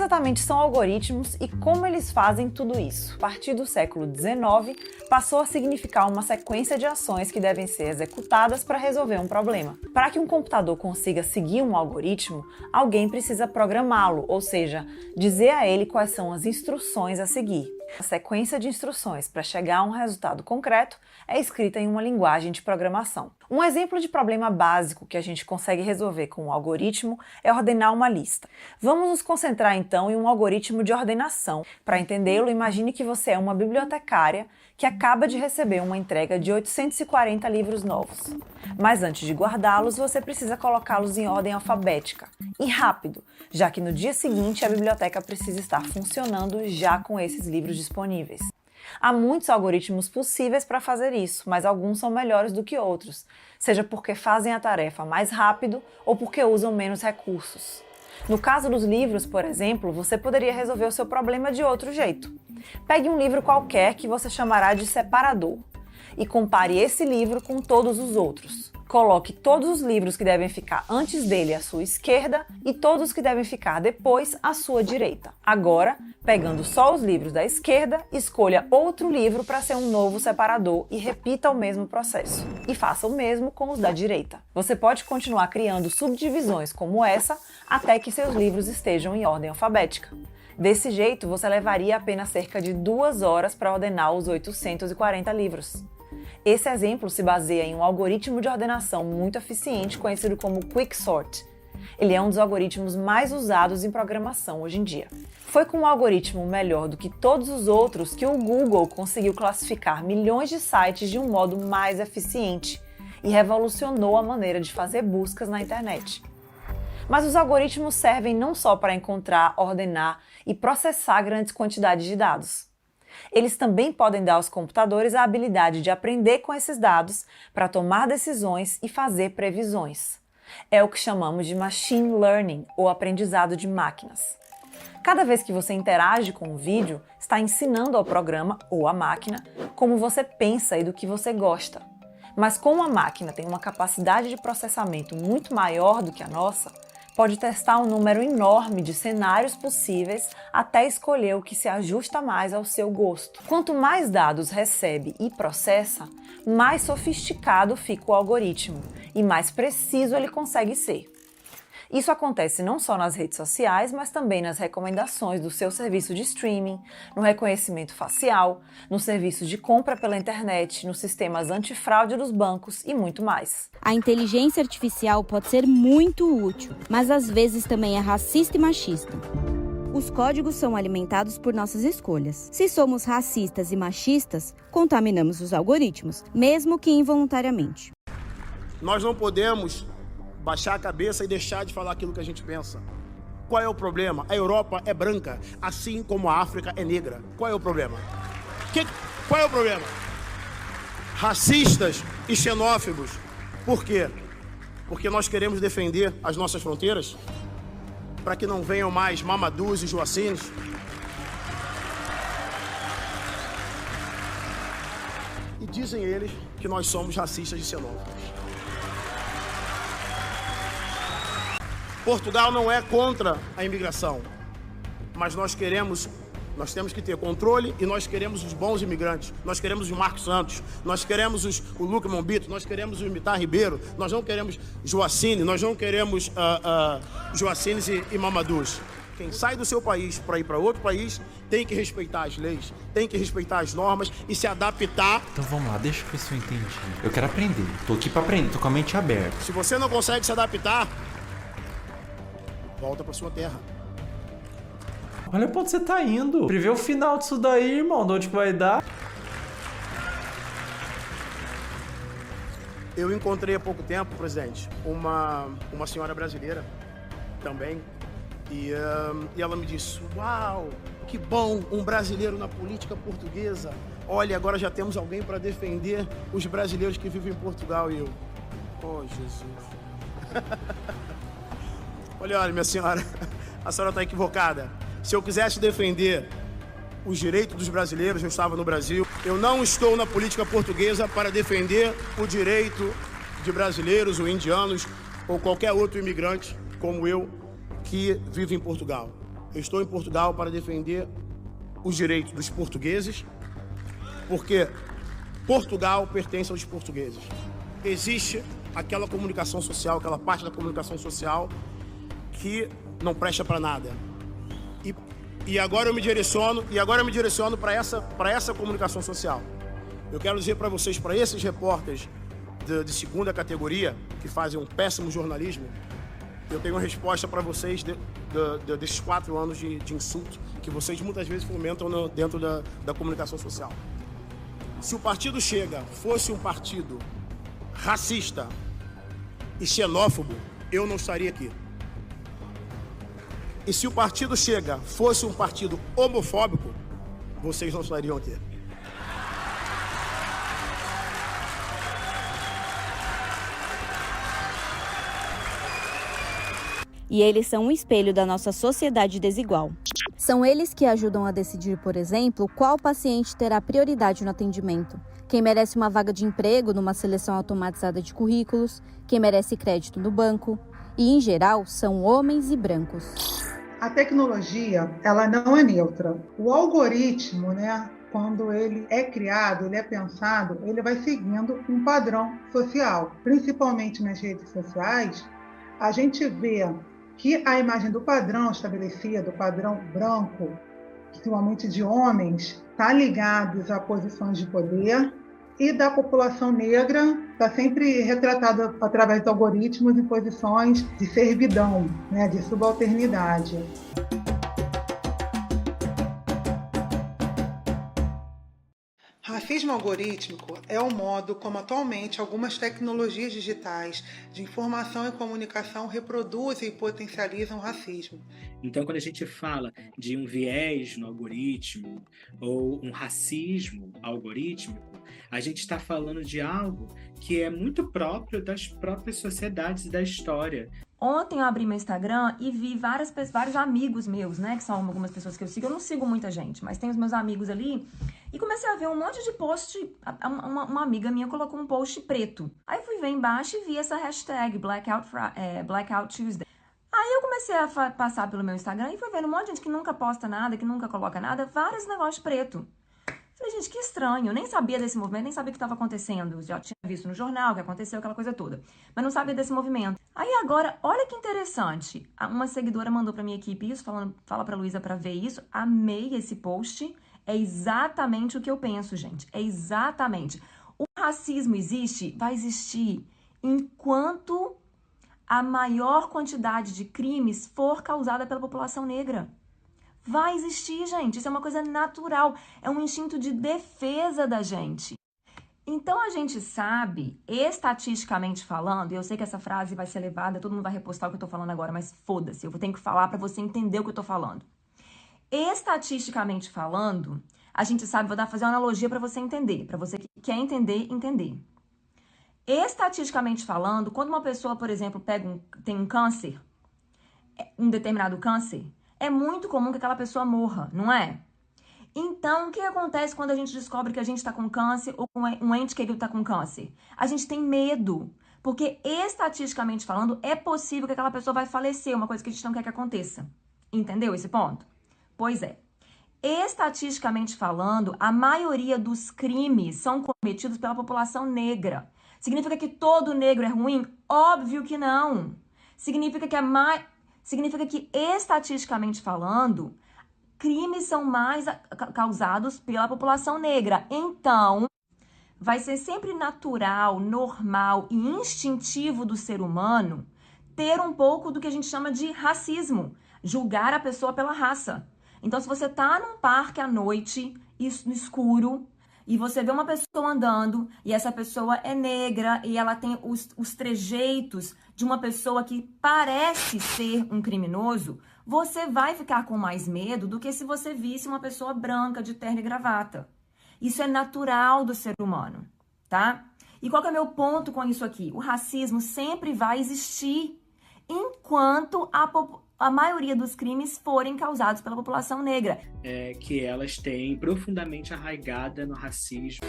exatamente são algoritmos e como eles fazem tudo isso? A partir do século XIX, passou a significar uma sequência de ações que devem ser executadas para resolver um problema. Para que um computador consiga seguir um algoritmo, alguém precisa programá-lo, ou seja, dizer a ele quais são as instruções a seguir. A sequência de instruções para chegar a um resultado concreto é escrita em uma linguagem de programação. Um exemplo de problema básico que a gente consegue resolver com um algoritmo é ordenar uma lista. Vamos nos concentrar então em um algoritmo de ordenação. Para entendê-lo, imagine que você é uma bibliotecária que acaba de receber uma entrega de 840 livros novos. Mas antes de guardá-los, você precisa colocá-los em ordem alfabética. E rápido, já que no dia seguinte a biblioteca precisa estar funcionando já com esses livros disponíveis. Há muitos algoritmos possíveis para fazer isso, mas alguns são melhores do que outros, seja porque fazem a tarefa mais rápido ou porque usam menos recursos. No caso dos livros, por exemplo, você poderia resolver o seu problema de outro jeito. Pegue um livro qualquer que você chamará de separador e compare esse livro com todos os outros. Coloque todos os livros que devem ficar antes dele à sua esquerda e todos que devem ficar depois à sua direita. Agora, pegando só os livros da esquerda, escolha outro livro para ser um novo separador e repita o mesmo processo. E faça o mesmo com os da direita. Você pode continuar criando subdivisões como essa até que seus livros estejam em ordem alfabética. Desse jeito, você levaria apenas cerca de 2 horas para ordenar os 840 livros. Esse exemplo se baseia em um algoritmo de ordenação muito eficiente conhecido como Quicksort. Ele é um dos algoritmos mais usados em programação hoje em dia. Foi com um algoritmo melhor do que todos os outros que o Google conseguiu classificar milhões de sites de um modo mais eficiente e revolucionou a maneira de fazer buscas na internet. Mas os algoritmos servem não só para encontrar, ordenar e processar grandes quantidades de dados. Eles também podem dar aos computadores a habilidade de aprender com esses dados para tomar decisões e fazer previsões. É o que chamamos de machine learning, ou aprendizado de máquinas. Cada vez que você interage com um vídeo, está ensinando ao programa ou à máquina como você pensa e do que você gosta. Mas como a máquina tem uma capacidade de processamento muito maior do que a nossa, pode testar um número enorme de cenários possíveis até escolher o que se ajusta mais ao seu gosto. Quanto mais dados recebe e processa, mais sofisticado fica o algoritmo e mais preciso ele consegue ser. Isso acontece não só nas redes sociais, mas também nas recomendações do seu serviço de streaming, no reconhecimento facial, no serviço de compra pela internet, nos sistemas antifraude dos bancos e muito mais. A inteligência artificial pode ser muito útil, mas às vezes também é racista e machista. Os códigos são alimentados por nossas escolhas. Se somos racistas e machistas, contaminamos os algoritmos, mesmo que involuntariamente. Nós não podemos baixar a cabeça e deixar de falar aquilo que a gente pensa. Qual é o problema? A Europa é branca, assim como a África é negra. Qual é o problema? Qual é o problema? Racistas e xenófobos. Por quê? Porque nós queremos defender as nossas fronteiras para que não venham mais Mamadus e Joacines. E dizem eles que nós somos racistas e xenófobos. Portugal não é contra a imigração, mas nós temos que ter controle e nós queremos os bons imigrantes. Nós queremos o Marcos Santos, nós queremos o Luca Mombito, nós queremos o Mitar Ribeiro, nós não queremos Joacine, nós não queremos Joacines e Mamadus. Quem sai do seu país para ir para outro país tem que respeitar as leis, tem que respeitar as normas e se adaptar. Então vamos lá, deixa eu ver se eu entendi. Eu quero aprender, tô aqui para aprender, tô com a mente aberta. Se você não consegue se adaptar, volta para sua terra. Olha pra onde você tá indo. Prevê o final disso daí, irmão. De onde que vai dar? Eu encontrei há pouco tempo, presidente, uma senhora brasileira também. E ela me disse, uau, que bom, um brasileiro na política portuguesa. Olha, agora já temos alguém para defender os brasileiros que vivem em Portugal. E eu, oh, Jesus. Olha, minha senhora, a senhora está equivocada. Se eu quisesse defender os direitos dos brasileiros, eu estava no Brasil. Eu não estou na política portuguesa para defender o direito de brasileiros ou indianos ou qualquer outro imigrante como eu que vive em Portugal. Eu estou em Portugal para defender os direitos dos portugueses, porque Portugal pertence aos portugueses. Existe aquela comunicação social, aquela parte da comunicação social que não presta para nada. E agora eu me direciono para essa comunicação social. Eu quero dizer para vocês, para esses repórteres de segunda categoria, que fazem um péssimo jornalismo, eu tenho uma resposta para vocês desses 4 anos de insulto que vocês muitas vezes fomentam dentro da comunicação social. Se o partido Chega fosse um partido racista e xenófobo, eu não estaria aqui. E se o partido Chega fosse um partido homofóbico, vocês não estariam aqui. E eles são um espelho da nossa sociedade desigual. São eles que ajudam a decidir, por exemplo, qual paciente terá prioridade no atendimento, quem merece uma vaga de emprego numa seleção automatizada de currículos, quem merece crédito no banco, e, em geral, são homens e brancos. A tecnologia, ela não é neutra. O algoritmo, quando ele é criado, ele é pensado, ele vai seguindo um padrão social. Principalmente nas redes sociais, a gente vê que a imagem do padrão estabelecido, o padrão branco, principalmente de homens, está ligados a posições de poder, e da população negra está sempre retratada através de algoritmos em posições de servidão, de subalternidade. Racismo algorítmico é o modo como atualmente algumas tecnologias digitais de informação e comunicação reproduzem e potencializam o racismo. Então, quando a gente fala de um viés no algoritmo ou um racismo algorítmico, a gente está falando de algo que é muito próprio das próprias sociedades e da história. Ontem eu abri meu Instagram e vi vários amigos meus, que são algumas pessoas que eu sigo. Eu não sigo muita gente, mas tem os meus amigos ali. E comecei a ver um monte de post. Uma amiga minha colocou um post preto. Aí fui ver embaixo e vi essa hashtag Blackout Tuesday. Aí eu comecei a passar pelo meu Instagram e fui vendo um monte de gente que nunca posta nada, que nunca coloca nada, vários negócios preto. Falei, gente, que estranho, eu nem sabia desse movimento, nem sabia o que estava acontecendo. Já tinha visto no jornal o que aconteceu, aquela coisa toda. Mas não sabia desse movimento. Aí agora, olha que interessante. Uma seguidora mandou pra minha equipe isso, fala pra Luísa pra ver isso. Amei esse post. É exatamente o que eu penso, gente. É exatamente. O racismo existe, vai existir enquanto a maior quantidade de crimes for causada pela população negra. Vai existir, gente. Isso é uma coisa natural. É um instinto de defesa da gente. Então, a gente sabe, estatisticamente falando, e eu sei que essa frase vai ser levada, todo mundo vai repostar o que eu tô falando agora, mas foda-se, eu tenho que falar para você entender o que eu tô falando. Estatisticamente falando, a gente sabe, vou fazer uma analogia para você entender, para você que quer entender. Estatisticamente falando, quando uma pessoa, por exemplo, tem um câncer, um determinado câncer, é muito comum que aquela pessoa morra, não é? Então, o que acontece quando a gente descobre que a gente está com câncer ou com um ente querido está com câncer? A gente tem medo, porque estatisticamente falando, é possível que aquela pessoa vai falecer, uma coisa que a gente não quer que aconteça. Entendeu esse ponto? Pois é. Estatisticamente falando, a maioria dos crimes são cometidos pela população negra. Significa que todo negro é ruim? Óbvio que não. Significa que estatisticamente falando, crimes são mais causados pela população negra. Então, vai ser sempre natural, normal e instintivo do ser humano ter um pouco do que a gente chama de racismo, julgar a pessoa pela raça. Então, se você tá num parque à noite, no escuro, e você vê uma pessoa andando, e essa pessoa é negra, e ela tem os trejeitos de uma pessoa que parece ser um criminoso, você vai ficar com mais medo do que se você visse uma pessoa branca de terno e gravata. Isso é natural do ser humano, tá? E qual que é meu ponto com isso aqui? O racismo sempre vai existir enquanto a maioria dos crimes forem causados pela população negra. Que elas têm profundamente arraigada no racismo.